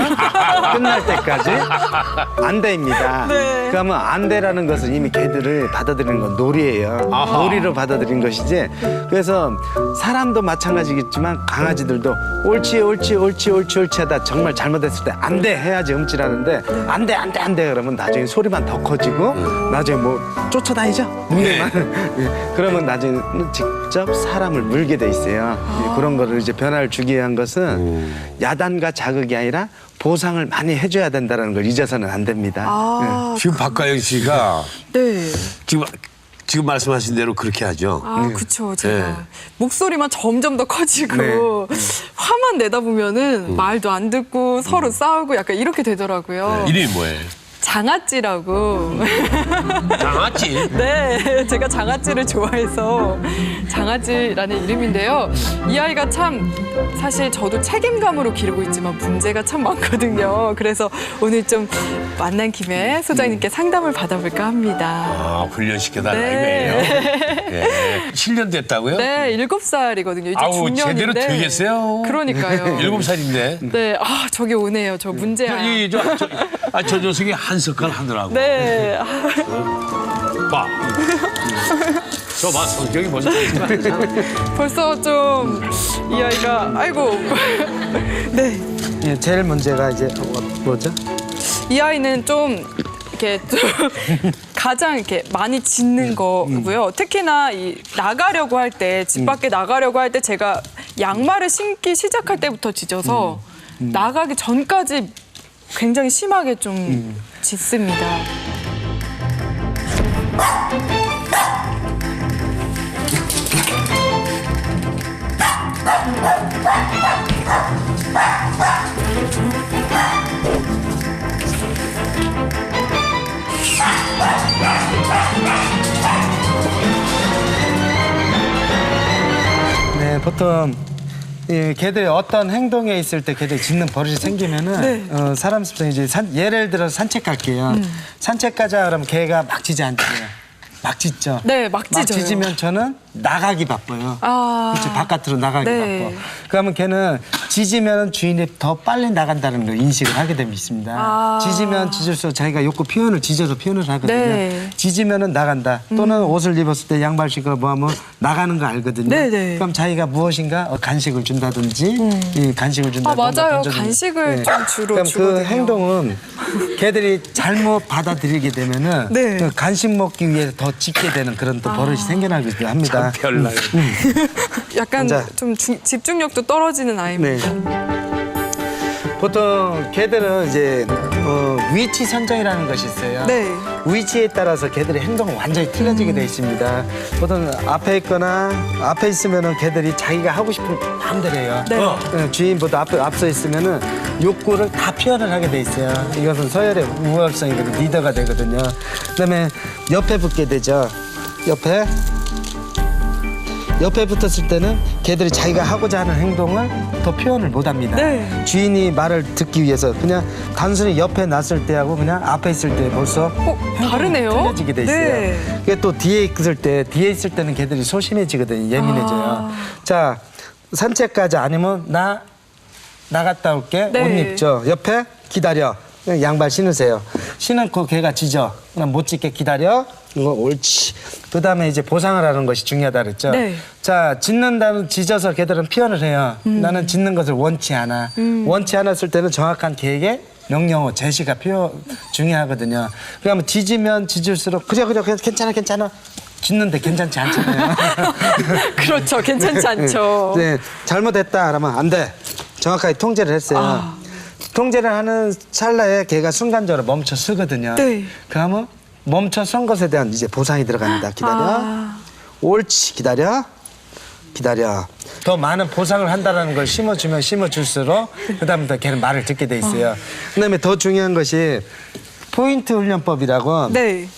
끝날 때까지 안돼입니다. 네. 그러면 안돼라는 것은 이미 개들을 받아들이는 건 놀이예요. 놀이로 받아들인 것이지. 그래서 사람도 마찬가지겠지만 강아지들도 옳지 옳지 옳지 옳지 옳지 하다 정말 잘못했을 때 안돼 해야지 음질하는데 안돼 안돼 안돼 그러면 나중에 소리만 더 커지고 나중에 뭐 쫓아다니죠. 예. 그러면 나중에는 직접 사람을 물게 돼 있어요. 예, 그런 거를 이제 변화를 주기 위한 것은 야단과 자극이 아니라 보상을 많이 해줘야 된다는 걸 잊어서는 안 됩니다. 지금 박가영 씨가 네. 지금 말씀하신 대로 그렇게 하죠. 그쵸. 제가 네. 목소리만 점점 더 커지고 네. 화만 내다 보면은 말도 안 듣고 서로 싸우고 약간 이렇게 되더라고요. 이름이 뭐예요? 장아찌라고. 장아찌. 네, 제가 장아찌를 좋아해서 장아찌라는 이름인데요. 이 아이가 참 사실 저도 책임감으로 기르고 있지만 문제가 참 많거든요. 그래서 오늘 좀 만난 김에 소장님께 상담을 받아볼까 합니다. 아, 훈련시켜달라 네. 이거예요. 네. 7년 됐다고요? 네, 7살이거든요. 이제 아우, 중년인데. 제대로 되겠어요. 그러니까요. 7살인데. 네, 아 저기 오네요. 저 문제야. 저 녀석이 한 석을 하더라고. 네. 봐. 저봐 성격이 벌써 벌써 좀 이 아이가 아이고. 네. 예, 제일 문제가 이제 뭐죠? 이 아이는 좀 이렇게 좀 가장 이렇게 많이 짖는 거고요. 특히나 이 나가려고 할 때, 집 밖에 나가려고 할 때 제가 양말을 신기 시작할 때부터 짖어서 나가기 전까지 굉장히 심하게 좀 짖습니다. 네, 보통 개들이 어떤 행동에 있을 때 개들이 짖는 버릇이 생기면은 네. 사람 습성이 이제 예를 들어서 산책 갈게요. 산책 가자 그러면 개가 막 짖지 않잖아요. 막 짖죠. 네, 막 짖어요. 짖으면 저는 나가기 바빠요. 아. 그렇죠. 바깥으로 나가기 네. 바빠. 그러면 걔는 짖으면 주인이 더 빨리 나간다는 걸 인식을 하게 됩니다. 있습니다. 아. 짖으면 짖을수록 자기가 욕구 표현을 짖어서 표현을 하거든요. 네. 짖으면은 나간다. 또는 옷을 입었을 때 양말 신고 뭐 하면 나가는 거 알거든요. 네, 네. 그럼 자기가 무엇인가 간식을 준다든지 이 간식을 준다. 아, 맞아요. 간식을 좀 주로 그럼 주거든요. 그 행동은 개들이 잘못 받아들이게 되면은 네. 그 간식 먹기 위해서 더 짖게 되는 그런 또 버릇이 생겨나기도 합니다. 별나요. 약간 자. 좀 집중력도 떨어지는 아이입니다. 보통 개들은 이제 위치 선정이라는 것이 있어요. 네. 위치에 따라서 개들의 행동은 완전히 틀려지게 돼 있습니다. 보통 앞에 있거나 앞에 있으면은 개들이 자기가 하고 싶은 마음대로 해요. 네. 주인보다 앞서 있으면은 욕구를 다 표현을 하게 돼 있어요. 이것은 서열의 우월성이거든요. 리더가 되거든요. 그다음에 옆에 붙게 되죠. 옆에 붙었을 때는 개들이 자기가 하고자 하는 행동을 더 표현을 못 합니다. 네. 주인이 말을 듣기 위해서 그냥 단순히 옆에 놨을 때하고 그냥 앞에 있을 때 벌써 다르네요. 틀려지게 돼 있어요. 네. 그게 또 뒤에 있을 때는 개들이 소심해지거든요. 예민해져요. 자, 산책 가자 아니면 나갔다 올게. 네. 옷 입죠. 옆에 기다려. 그냥 양발 신으세요. 신은그 개가 짖어. 그럼 못 짖게 기다려. 이거 옳지. 그 다음에 이제 보상을 하는 것이 중요하다 그랬죠. 네. 자, 짖어서 개들은 표현을 해요. 나는 짖는 것을 원치 않아. 원치 않았을 때는 정확한 개에게 명령어, 제시가 중요하거든요. 그러면 짖으면 짖을수록 그래 괜찮아. 짖는데 괜찮지 않잖아요. 그렇죠. 괜찮지 않죠. 네, 잘못했다 그러면 안 돼. 정확하게 통제를 했어요. 통제를 하는 찰나에 걔가 순간적으로 멈춰 서거든요. 네. 그러면 멈춰 선 것에 대한 이제 보상이 들어갑니다. 기다려. 옳지. 기다려. 더 많은 보상을 한다는 걸 심어줄수록 그다음부터 걔는 말을 듣게 돼 있어요. 그다음에 더 중요한 것이 포인트 훈련법이라고. 네.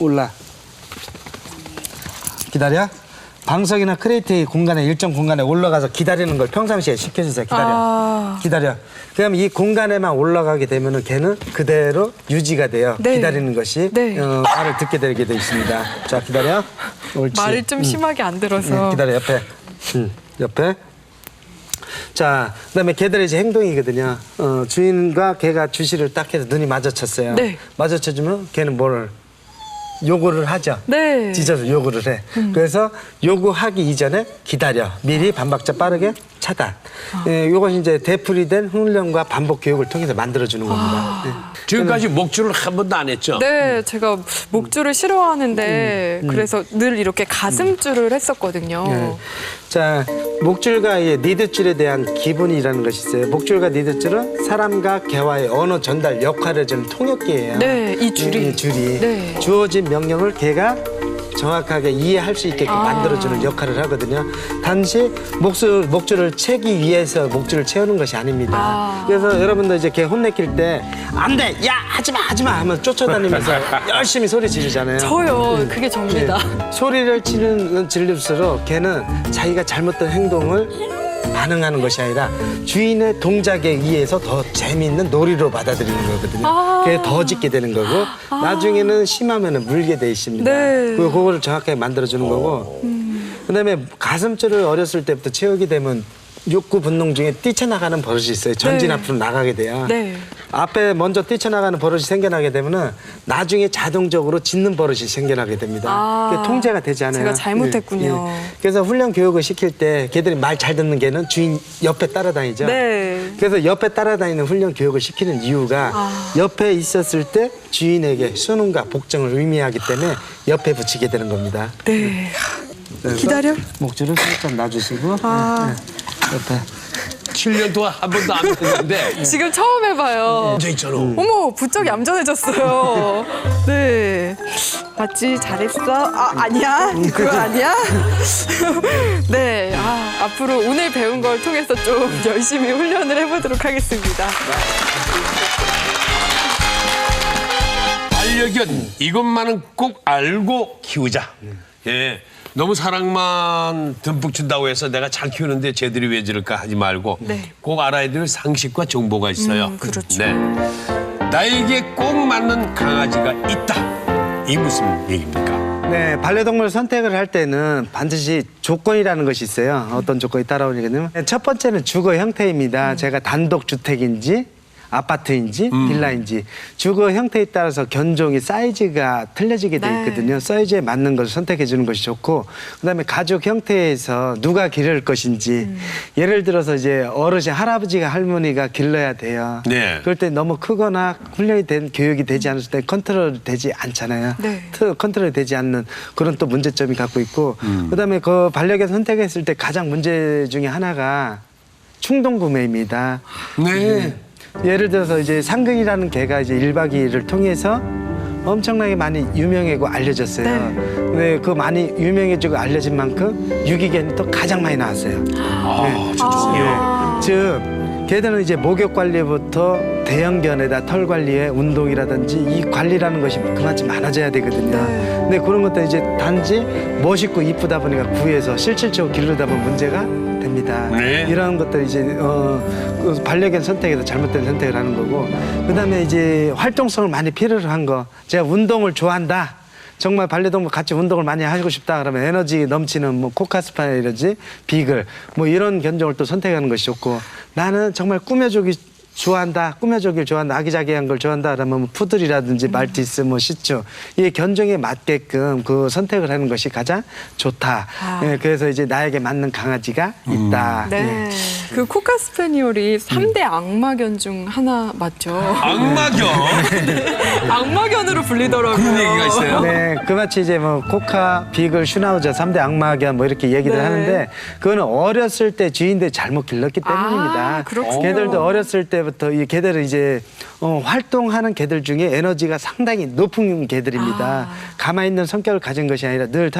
올라. 기다려. 방석이나 크레이트 공간에 일정 공간에 올라가서 기다리는 걸 평상시에 시켜주세요. 기다려. 그럼 이 공간에만 올라가게 되면은 걔는 그대로 유지가 돼요. 네. 기다리는 것이 네. 말을 듣게 되게 돼 있습니다. 자, 기다려. 옳지. 말을 좀 심하게 안 들어서. 기다려. 옆에. 자, 그다음에 개들의 이제 행동이거든요. 주인과 개가 주시를 딱 해서 눈이 마주쳤어요. 네. 마주쳐주면 걔는 뭘 요구를 하죠. 네. 짖어서 요구를 해. 그래서 요구하기 이전에 기다려. 미리 반박자 빠르게 차단. 요것이 이제 되풀이된 훈련과 반복 교육을 통해서 만들어주는 겁니다. 네. 지금까지 목줄을 한 번도 안 했죠? 네, 제가 목줄을 싫어하는데 그래서 늘 이렇게 가슴줄을 했었거든요. 네. 자, 목줄과 니드줄에 대한 기본이라는 것이 있어요. 목줄과 니드줄은 사람과 개와의 언어 전달 역할을 해주는 통역기예요. 네, 이 줄이. 이 줄이. 네. 주어진 명령을 개가 정확하게 이해할 수 있게끔 만들어주는 역할을 하거든요. 단지 목줄을 채기 위해서 목줄을 채우는 것이 아닙니다. 그래서 여러분도 이제 개 혼내킬 때 안 돼! 야! 하지마! 하면 쫓아다니면서 열심히 소리 지르잖아요. 저요. 그게 접니다. 소리를 지를수록 걔는 자기가 잘못된 행동을 반응하는 것이 아니라 주인의 동작에 의해서 더 재미있는 놀이로 받아들이는 거거든요. 그게 더 짖게 되는 거고 나중에는 심하면 물게 돼 있습니다. 네. 그리고 그거를 정확하게 만들어주는 거고 그다음에 가슴줄을 어렸을 때부터 채우게 되면 욕구 본능 중에 뛰쳐나가는 버릇이 있어요. 전진 네. 앞으로 나가게 돼요. 네. 앞에 먼저 뛰쳐나가는 버릇이 생겨나게 되면은 나중에 자동적으로 짖는 버릇이 생겨나게 됩니다. 그게 통제가 되지 않아요. 제가 잘못했군요. 그래서 훈련 교육을 시킬 때 걔들이 말 잘 듣는 개는 주인 옆에 따라다니죠. 네. 그래서 옆에 따라다니는 훈련 교육을 시키는 이유가 옆에 있었을 때 주인에게 순응과 복종을 의미하기 때문에 옆에 붙이게 되는 겁니다. 네. 그래서 기다려. 목줄을 살짝 놔주시고 옆에 7년 동안 한 번도 안 했는데 지금 처음 해봐요. 굉장히처럼. 어머, 부쩍 얌전해졌어요. 네. 맞지? 잘했어? 아니야? 그거 아니야? 네. 앞으로 오늘 배운 걸 통해서 좀 열심히 훈련을 해보도록 하겠습니다. 반려견 이것만은 꼭 알고 키우자. 예. 너무 사랑만 듬뿍 준다고 해서 내가 잘 키우는데 쟤들이 왜 저럴까 하지 말고 네. 꼭 알아야 될 상식과 정보가 있어요. 그렇죠. 네. 나에게 꼭 맞는 강아지가 있다. 이 무슨 얘기입니까? 네, 반려동물 선택을 할 때는 반드시 조건이라는 것이 있어요. 어떤 조건이 따라오냐면 첫 번째는 주거 형태입니다. 제가 단독 주택인지 아파트인지 빌라인지 주거 형태에 따라서 견종이 사이즈가 틀려지게 돼 있거든요. 사이즈에 맞는 것을 선택해 주는 것이 좋고 그다음에 가족 형태에서 누가 기를 것인지 예를 들어서 이제 어르신 할아버지가 할머니가 길러야 돼요. 네. 그럴 때 너무 크거나 훈련이 된 교육이 되지 않았을 때 컨트롤이 되지 않잖아요. 네. 컨트롤이 되지 않는 그런 또 문제점이 갖고 있고 그다음에 그 반려견 선택했을 때 가장 문제 중에 하나가 충동 구매입니다. 네. 예를 들어서 이제 상근이라는 개가 이제 1박 2일을 통해서 엄청나게 많이 유명하고 알려졌어요. 근데 그 많이 유명해지고 알려진 만큼 유기견이 또 가장 많이 나왔어요. 즉 개들은 이제 목욕 관리부터 대형견에다 털 관리에 운동이라든지 이 관리라는 것이 그만큼 많아져야 되거든요. 근데 그런 것도 이제 단지 멋있고 이쁘다 보니까 구해서 실질적으로 기르다 보면 문제가 됩니다. 네. 이런 것들 이제 그 반려견 선택에서 잘못된 선택을 하는 거고 그다음에 이제 활동성을 많이 필요로 한 거. 제가 운동을 좋아한다. 정말 반려동물 같이 운동을 많이 하고 싶다 그러면 에너지 넘치는 뭐 코카스파니라든지 비글 뭐 이런 견종을 또 선택하는 것이 좋고 나는 정말 꾸며주기 좋아한다. 꾸며주길 좋아한다. 아기자기한 걸 좋아한다. 그러면 뭐 푸들이라든지 말티스, 뭐 시츄 이 견종에 맞게끔 그 선택을 하는 것이 가장 좋다. 예, 그래서 이제 나에게 맞는 강아지가 있다. 네. 그 코카 스패니얼이 3대 악마견 중 하나 맞죠? 악마견. 악마견으로 불리더라고요. 그런 얘기가 있어요? 네, 그마치 이제 뭐 코카, 비글, 슈나우저 3대 악마견 뭐 이렇게 얘기를 네. 하는데 그거는 어렸을 때 주인들이 잘못 길렀기 때문입니다. 그렇군요. 개들도 어렸을 때부터 이 개들은 이제 활동하는 개들 중에 에너지가 상당히 높은 개들입니다. 가만히 있는 성격을 가진 것이 아니라 늘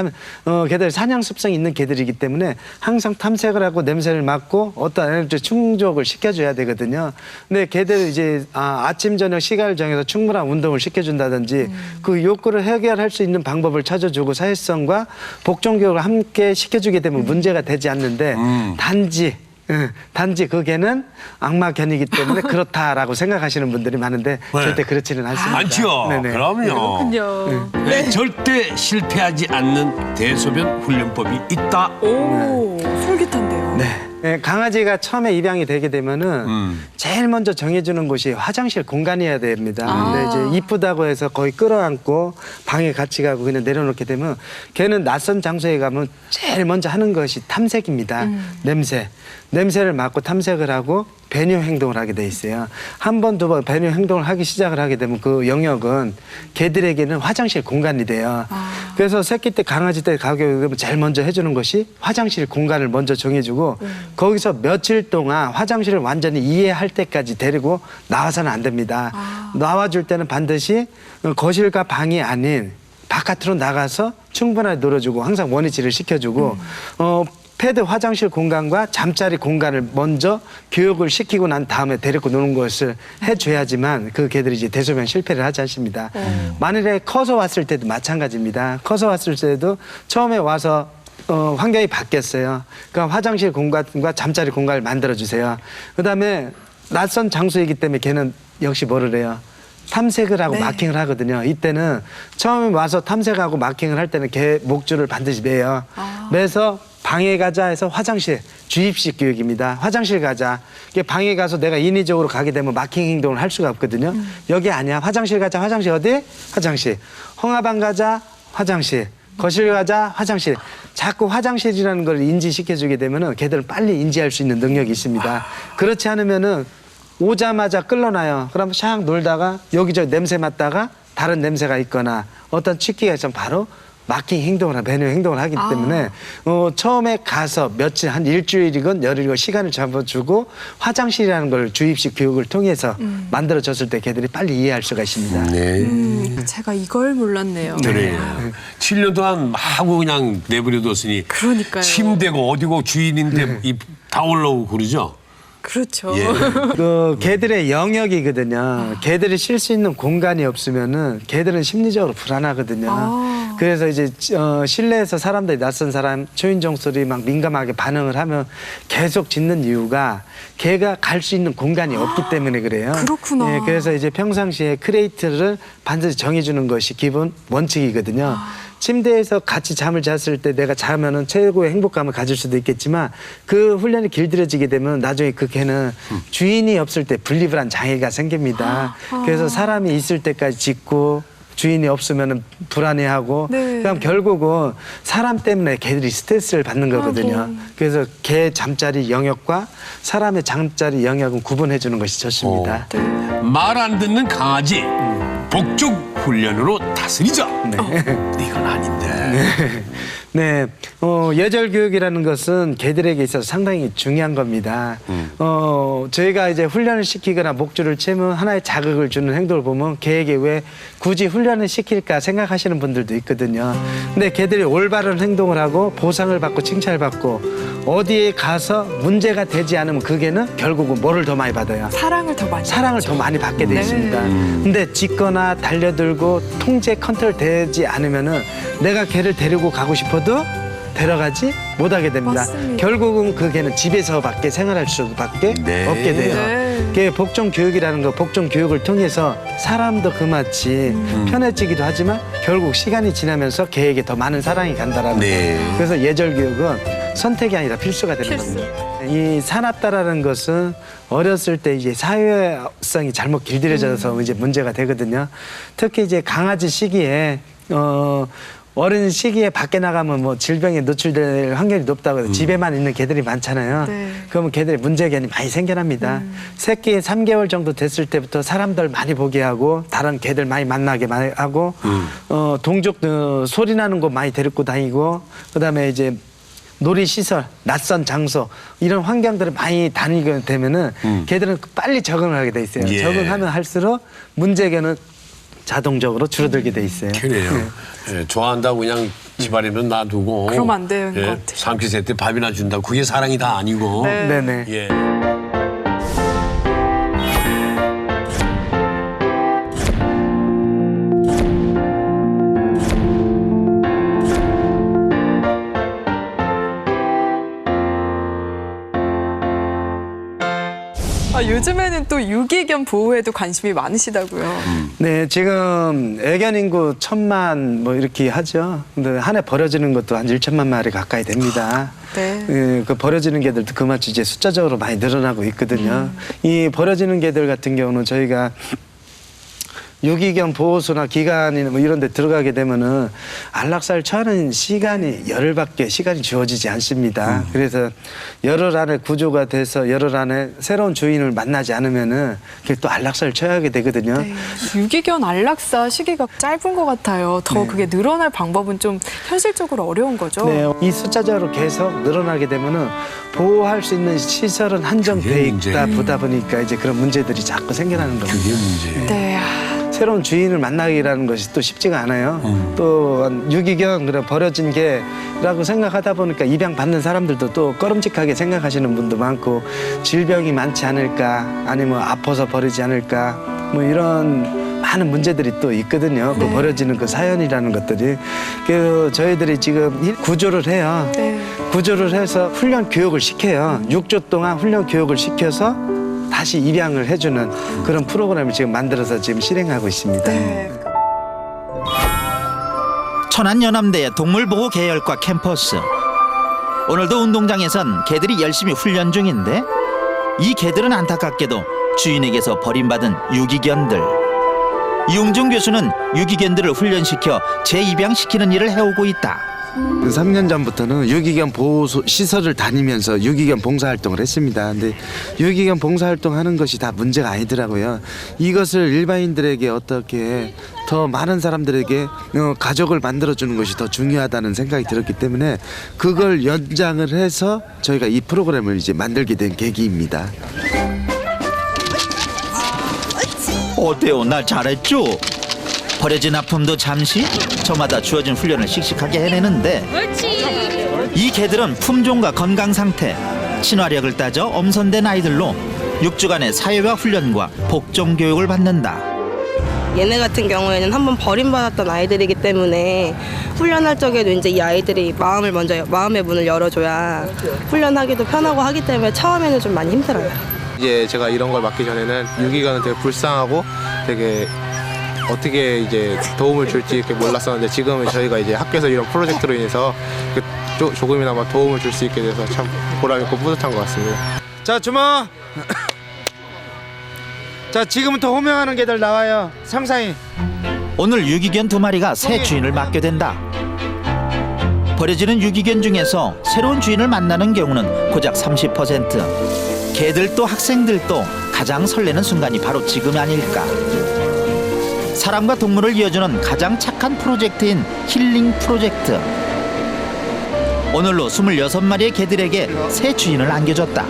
개들 사냥 습성이 있는 개들이기 때문에 항상 탐색을 하고 냄새를 맡고 어떤 에너지 충족을 시켜줘야 되거든요. 근데 개들 이제 아침 저녁 시간을 정해서 충분한 운동을 시켜준다든지 그 욕구를 해결할 수 있는 방법을 찾아주고 사회성과 복종 교육을 함께 시켜주게 되면 문제가 되지 않는데 단지 그 개는 악마견이기 때문에 그렇다라고 생각하시는 분들이 많은데 절대 그렇지는 않습니다. 많죠. 네네. 그럼요. 그렇군요. 네, 절대 실패하지 않는 대소변 훈련법이 있다. 오, 솔깃한데요. 네, 강아지가 처음에 입양이 되게 되면은 제일 먼저 정해주는 곳이 화장실 공간이어야 됩니다. 근데 이제 이쁘다고 해서 거의 끌어안고 방에 같이 가고 그냥 내려놓게 되면 걔는 낯선 장소에 가면 제일 먼저 하는 것이 탐색입니다. 냄새를 맡고 탐색을 하고 배뇨 행동을 하게 돼 있어요. 한 번, 두 번 배뇨 행동을 하기 시작을 하게 되면 그 영역은 개들에게는 화장실 공간이 돼요. 그래서 새끼 때 강아지 때 가게 되면 제일 먼저 해주는 것이 화장실 공간을 먼저 정해주고 거기서 며칠 동안 화장실을 완전히 이해할 때까지 데리고 나와서는 안 됩니다. 나와줄 때는 반드시 거실과 방이 아닌 바깥으로 나가서 충분하게 놀아주고 항상 원위치를 시켜주고 패드 화장실 공간과 잠자리 공간을 먼저 교육을 시키고 난 다음에 데리고 노는 것을 해줘야지만 그 개들이 이제 대소변 실패를 하지 않습니다. 만일에 커서 왔을 때도 마찬가지입니다. 커서 왔을 때도 처음에 와서 환경이 바뀌었어요. 그러니까 화장실 공간과 잠자리 공간을 만들어주세요. 그다음에 낯선 장소이기 때문에 걔는 역시 뭐를 해요? 탐색을 하고 마킹을 하거든요. 이때는 처음에 와서 탐색하고 마킹을 할 때는 개 목줄을 반드시 매요. 매서 방에 가자 해서 화장실, 주입식 교육입니다. 화장실 가자. 이게 방에 가서 내가 인위적으로 가게 되면 마킹 행동을 할 수가 없거든요. 여기 아니야. 화장실 가자. 화장실 어디? 화장실. 홍화방 가자. 화장실. 거실 가자. 화장실. 자꾸 화장실이라는 걸 인지시켜주게 되면은 걔들은 빨리 인지할 수 있는 능력이 있습니다. 그렇지 않으면은 오자마자 끌러나요. 그럼 샥 놀다가 여기저기 냄새 맡다가 다른 냄새가 있거나 어떤 취기가 있으면 바로 마킹 행동을, 배뇨 행동을 하기 때문에 처음에 가서 며칠, 한 일주일이건 열흘이건 시간을 잡아주고 화장실이라는 걸 주입식 교육을 통해서 만들어졌을 때 걔들이 빨리 이해할 수가 있습니다. 제가 이걸 몰랐네요. 그래요. 7년 동안 하고 그냥 내버려뒀으니 그러니까요. 침대고 어디고 주인인데 다 올라오고 그러죠? 그렇죠. 예. 그 개들의 영역이거든요. 개들이 쉴 수 있는 공간이 없으면은 개들은 심리적으로 불안하거든요. 그래서 이제 실내에서 사람들이 낯선 사람 초인종 소리 막 민감하게 반응을 하면 계속 짖는 이유가 개가 갈 수 있는 공간이 없기 때문에 그래요. 그렇구나. 예, 그래서 이제 평상시에 크레이트를 반드시 정해주는 것이 기본 원칙이거든요. 침대에서 같이 잠을 잤을 때 내가 자면은 최고의 행복감을 가질 수도 있겠지만 그 훈련이 길들여지게 되면 나중에 그 개는 주인이 없을 때 분리불안 장애가 생깁니다. 그래서 사람이 있을 때까지 짖고 주인이 없으면 불안해하고 그럼 결국은 사람 때문에 개들이 스트레스를 받는 거거든요. 그래서 개 잠자리 영역과 사람의 잠자리 영역은 구분해 주는 것이 좋습니다. 말 안 듣는 강아지 복종 훈련으로 다스리자. 이건 아닌데. 네, 예절 교육이라는 것은 개들에게 있어서 상당히 중요한 겁니다. 저희가 이제 훈련을 시키거나 목줄을 채면 하나의 자극을 주는 행동을 보면 개에게 왜 굳이 훈련을 시킬까 생각하시는 분들도 있거든요. 근데 개들이 올바른 행동을 하고 보상을 받고 칭찬을 받고 어디에 가서 문제가 되지 않으면 그 개는 결국은 뭐를 더 많이 받아요? 사랑을 더 많이 받게 돼 있습니다. 근데 짖거나 달려들고 통제 컨트롤 되지 않으면은 내가 개를 데리고 가고 싶어도 데려가지 못하게 됩니다. 맞습니다. 결국은 그 개는 집에서밖에 생활할 수밖에 없게 돼요. 그게 복종 교육이라는 거, 복종 교육을 통해서 사람도 그마치 편해지기도 하지만 결국 시간이 지나면서 개에게 더 많은 사랑이 간다라는 거예요. 그래서 예절 교육은 선택이 아니라 필수가 되는 겁니다. 이 사납다라는 것은 어렸을 때 이제 사회성이 잘못 길들여져서 이제 문제가 되거든요. 특히 이제 강아지 시기에 어린 시기에 밖에 나가면 뭐 질병에 노출될 확률이 높다고 해서 집에만 있는 개들이 많잖아요. 그러면 개들이 문제견이 많이 생겨납니다. 새끼 3개월 정도 됐을 때부터 사람들 많이 보게 하고 다른 개들 많이 만나게 하고 동족 소리 나는 곳 많이 데리고 다니고 그다음에 이제 놀이시설, 낯선 장소 이런 환경들을 많이 다니게 되면은 개들은 빨리 적응을 하게 돼 있어요. 적응하면 할수록 문제견은 자동적으로 줄어들게 돼 있어요. 그래요. 좋아한다고 그냥 집안에만 놔두고 그러면 안 되는 것 같아요. 삼키세 때 밥이나 준다고 그게 사랑이 다 아니고. 네네. 예. 요즘에는 또 유기견 보호에도 관심이 많으시다고요. 네, 지금 애견 인구 1,000만 뭐 이렇게 하죠. 근데 한 해 버려지는 것도 한 1천만 마리 가까이 됩니다. 그 버려지는 개들도 그마치 이제 숫자적으로 많이 늘어나고 있거든요. 이 버려지는 개들 같은 경우는 저희가 유기견 보호소나 기관이나 뭐 이런 데 들어가게 되면은 안락사를 처하는 시간이 열흘밖에 시간이 주어지지 않습니다. 그래서 열흘 안에 구조가 돼서 열흘 안에 새로운 주인을 만나지 않으면은 그게 또 안락사를 처해야 하게 되거든요. 유기견 안락사 시기가 짧은 것 같아요. 더 그게 늘어날 방법은 좀 현실적으로 어려운 거죠. 네, 이 숫자적으로 계속 늘어나게 되면은 보호할 수 있는 시설은 한정돼 있다 보다 보니까 이제 그런 문제들이 자꾸 생겨나는 겁니다. 그게 문제예요. 네. 새로운 주인을 만나기라는 것이 또 쉽지가 않아요. 또 유기견 그래 버려진 개라고 생각하다 보니까 입양 받는 사람들도 또 꺼름직하게 생각하시는 분도 많고 질병이 많지 않을까 아니면 아파서 버리지 않을까 뭐 이런 많은 문제들이 또 있거든요. 그 버려지는 그 사연이라는 것들이 그 저희들이 지금 구조를 해요. 네. 구조를 해서 훈련 교육을 시켜요. 6주 동안 훈련 교육을 시켜서 다시 입양을 해주는 그런 프로그램을 지금 만들어서 지금 실행하고 있습니다. 네. 천안연합대의 동물보호 계열과 캠퍼스. 오늘도 운동장에선 개들이 열심히 훈련 중인데 이 개들은 안타깝게도 주인에게서 버림받은 유기견들. 이웅종 교수는 유기견들을 훈련시켜 재입양시키는 일을 해오고 있다. 3년 전부터는 유기견 보호 시설을 다니면서 유기견 봉사활동을 했습니다. 근데 유기견 봉사활동하는 것이 다 문제가 아니더라고요. 이것을 일반인들에게 어떻게 더 많은 사람들에게 가족을 만들어주는 것이 더 중요하다는 생각이 들었기 때문에 그걸 연장을 해서 저희가 이 프로그램을 이제 만들게 된 계기입니다. 어때요? 날 잘했죠? 버려진 아픔도 잠시 저마다 주어진 훈련을 씩씩하게 해내는데 이 개들은 품종과 건강 상태, 친화력을 따져 엄선된 아이들로 6주간의 사회화 훈련과 복종 교육을 받는다. 얘네 같은 경우에는 한번 버림받았던 아이들이기 때문에 훈련할 적에도 이제 이 아이들이 마음의 문을 열어줘야 훈련하기도 편하고 하기 때문에 처음에는 좀 많이 힘들어요. 이제 제가 이런 걸 맡기 전에는 유기견은 되게 불쌍하고 되게 어떻게 이제 도움을 줄지 이렇게 몰랐었는데 지금은 저희가 이제 학교에서 이런 프로젝트로 인해서 조금이나마 도움을 줄 수 있게 돼서 참 보람있고 뿌듯한 것 같습니다. 자 주모. 자 지금부터 호명하는 개들 나와요. 상상이. 오늘 유기견 2마리가 새 주인을 맡게 된다. 버려지는 유기견 중에서 새로운 주인을 만나는 경우는 고작 30%. 개들도 학생들도 가장 설레는 순간이 바로 지금 아닐까. 사람과 동물을 이어주는 가장 착한 프로젝트인 힐링 프로젝트. 오늘로 26마리의 개들에게 새 주인을 안겨줬다.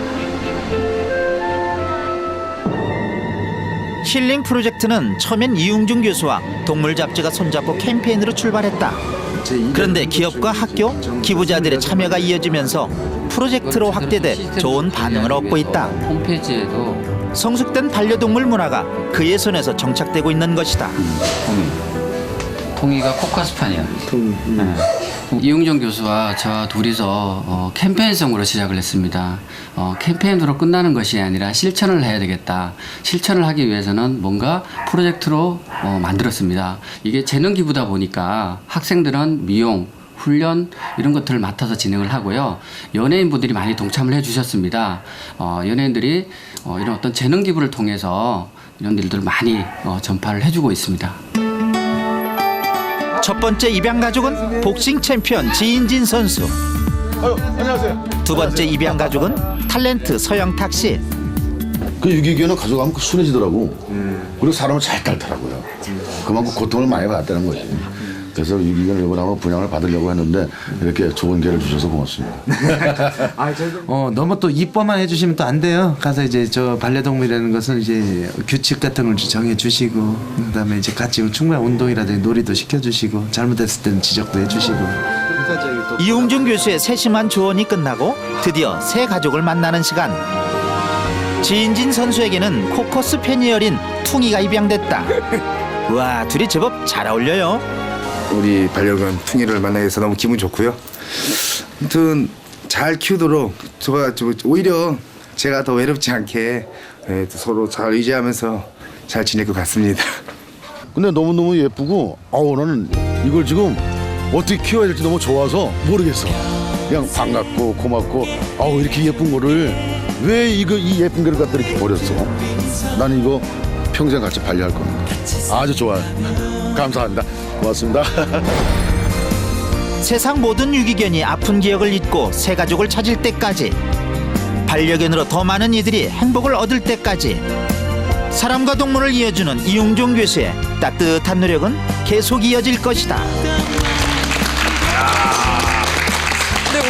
힐링 프로젝트는 처음엔 이웅중 교수와 동물 잡지가 손잡고 캠페인으로 출발했다. 그런데 기업과 학교, 기부자들의 참여가 이어지면서 프로젝트로 확대돼 좋은 반응을 얻고 있다. 홈페이지에도 성숙된 반려동물 문화가 그의 손에서 정착되고 있는 것이다. 통이가 코카스판이야. 이웅정 교수와 저 둘이서 캠페인성으로 시작을 했습니다. 캠페인으로 끝나는 것이 아니라 실천을 해야 되겠다. 실천을 하기 위해서는 뭔가 프로젝트로 만들었습니다. 이게 재능 기부다 보니까 학생들은 미용, 훈련 이런 것들을 맡아서 진행을 하고요. 연예인분들이 많이 동참을 해주셨습니다. 연예인들이 이런 어떤 재능 기부를 통해서 이런 일들을 많이 전파를 해주고 있습니다. 첫 번째 입양 가족은 복싱 챔피언 지인진 선수. 안녕하세요. 두 번째 입양 가족은 탤런트 서영탁 씨. 그 유기견은 가져가면 순해지더라고. 그리고 사람을 잘 따르더라고요. 그만큼 고통을 많이 받았다는 거지. 그래서 유기견을 이번에 한번 분양을 받으려고 했는데 이렇게 좋은 기회를 주셔서 고맙습니다. 너무 또 이뻐만 해주시면 또 안 돼요. 가서 이제 저 반려동물이라는 것은 이제 규칙 같은 걸 정해주시고 그다음에 이제 같이 충분한 운동이라든지 놀이도 시켜주시고 잘못했을 때는 지적도 해주시고. 이웅준 교수의 세심한 조언이 끝나고 드디어 새 가족을 만나는 시간. 지인진 선수에게는 코커스 페니얼인 퉁이가 입양됐다. 와, 둘이 제법 잘 어울려요. 우리 반려견 퉁이를 만나게 돼서 너무 기분 좋고요. 아무튼 잘 키우도록 오히려 제가 더 외롭지 않게 서로 잘 의지하면서 잘 지낼 것 같습니다. 근데 너무너무 예쁘고 나는 이걸 지금 어떻게 키워야 될지 너무 좋아서 모르겠어. 그냥 반갑고 고맙고 이렇게 예쁜 거를 왜 이 예쁜 거를 갖다 이렇게 버렸어. 나는 이거 평생 같이 반려할 겁니다. 아주 좋아요. 감사합니다. 고맙습니다. 세상 모든 유기견이 아픈 기억을 잊고 새 가족을 찾을 때까지, 반려견으로 더 많은 이들이 행복을 얻을 때까지 사람과 동물을 이어주는 이웅종 교수의 따뜻한 노력은 계속 이어질 것이다.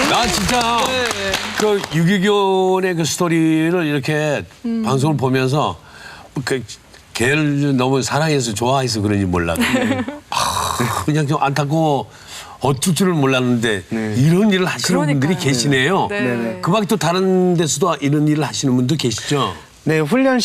난 진짜 그 유기견의 그 스토리를 이렇게 방송을 보면서 그 개를 너무 사랑해서 좋아해서 그런지 몰라도 그냥 좀 안타까워 어쩔 줄을 몰랐는데 이런 일을 하시는 분들이 계시네요. 네. 그 밖에 또 다른 데서도 이런 일을 하시는 분도 계시죠? 네, 훈련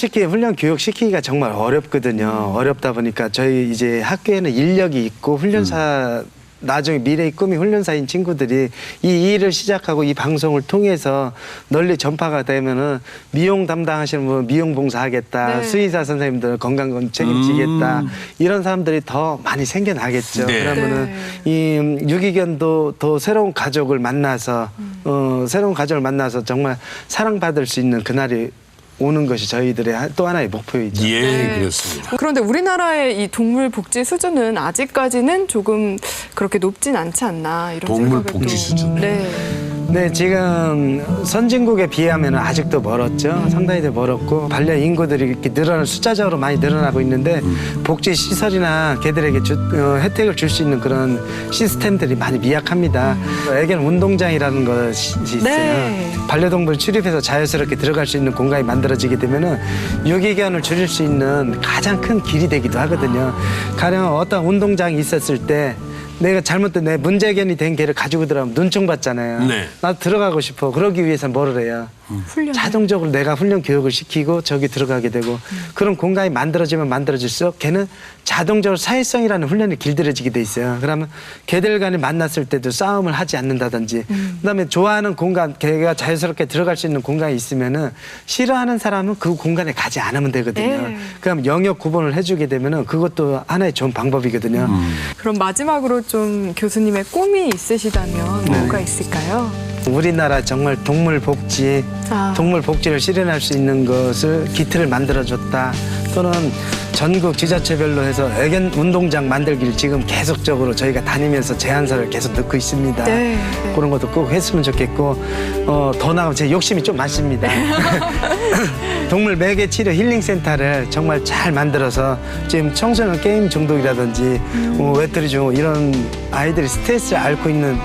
교육 시키기가 정말 어렵거든요. 어렵다 보니까 저희 이제 학교에는 인력이 있고 훈련사 나중에 미래의 꿈이 훈련사인 친구들이 이 일을 시작하고 이 방송을 통해서 널리 전파가 되면은 미용 담당하시는 분 미용 봉사하겠다, 네. 수의사 선생님들 건강 책임지겠다 이런 사람들이 더 많이 생겨나겠죠. 네. 그러면은 이 유기견도 더 새로운 가족을 만나서 정말 사랑받을 수 있는 그날이 오는 것이 저희들의 또 하나의 목표이죠. 예, 그렇습니다. 그런데 우리나라의 이 동물 복지 수준은 아직까지는 조금 그렇게 높진 않지 않나 이런 동물 생각을 복지 수준. 네. 네, 지금 선진국에 비하면 아직도 멀었죠. 상당히 더 멀었고 반려 인구들이 이렇게 숫자적으로 많이 늘어나고 있는데 복지 시설이나 개들에게 혜택을 줄 수 있는 그런 시스템들이 많이 미약합니다. 애견 운동장이라는 것이 있어요. 네. 반려동물 출입해서 자연스럽게 들어갈 수 있는 공간이 만들어지게 되면은 유기견을 줄일 수 있는 가장 큰 길이 되기도 하거든요. 가령 어떤 운동장이 있었을 때 내가 잘못된 내 문제견이 된 개를 가지고 들어가면 눈총 받잖아요. 네. 나도 들어가고 싶어. 그러기 위해서 뭐를 해요? 훈련. 자동적으로 내가 훈련 교육을 시키고 저기 들어가게 되고 그런 공간이 만들어지면 만들어질수록 걔는 자동적으로 사회성이라는 훈련이 길들여지게 돼 있어요. 그러면 개들 간에 만났을 때도 싸움을 하지 않는다든지 그다음에 좋아하는 공간, 개가 자연스럽게 들어갈 수 있는 공간이 있으면은 싫어하는 사람은 그 공간에 가지 않으면 되거든요. 네. 그럼 영역 구분을 해주게 되면은 그것도 하나의 좋은 방법이거든요. 그럼 마지막으로 좀 교수님의 꿈이 있으시다면 뭐가 있을까요? 우리나라 정말 동물 복지를 실현할 수 있는 것을 기틀을 만들어줬다. 또는 전국 지자체별로 해서 애견 운동장 만들기를 지금 계속적으로 저희가 다니면서 제안서를 계속 넣고 있습니다. 네. 그런 것도 꼭 했으면 좋겠고 더 나가면 제 욕심이 좀 많습니다. 동물 매개 치료 힐링센터를 정말 잘 만들어서 지금 청소년 게임 중독이라든지 외톨이 중 이런 아이들이 스트레스를 앓고 있는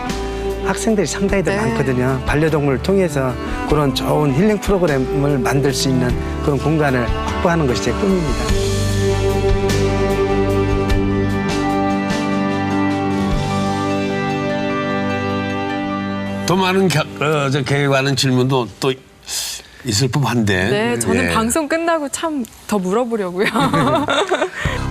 학생들이 상당히 더 많거든요. 반려동물을 통해서 그런 좋은 힐링 프로그램을 만들 수 있는 그런 공간을 확보하는 것이 제 꿈입니다. 더 많은 개에 관한 질문도 또 있을 법한데. 네, 저는 예. 방송 끝나고 참 더 물어보려고요.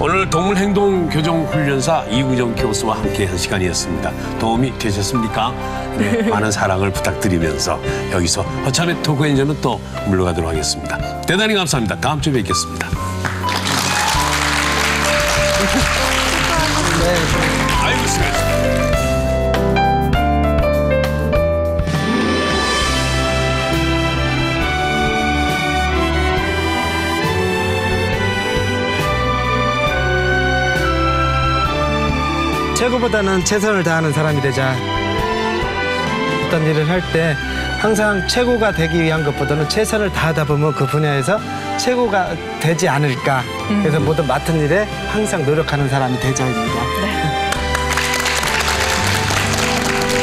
오늘 동물행동교정훈련사 이구정 교수와 함께한 시간이었습니다. 도움이 되셨습니까? 네, 많은 사랑을 부탁드리면서 여기서 허참의 토크엔저는 또 물러가도록 하겠습니다. 대단히 감사합니다. 다음 주에 뵙겠습니다. 아이고, 수고하셨습니다. 최고보다는 최선을 다하는 사람이 되자. 어떤 일을 할 때 항상 최고가 되기 위한 것보다는 최선을 다하다 보면 그 분야에서 최고가 되지 않을까. 그래서 모든 맡은 일에 항상 노력하는 사람이 되자입니다. 네.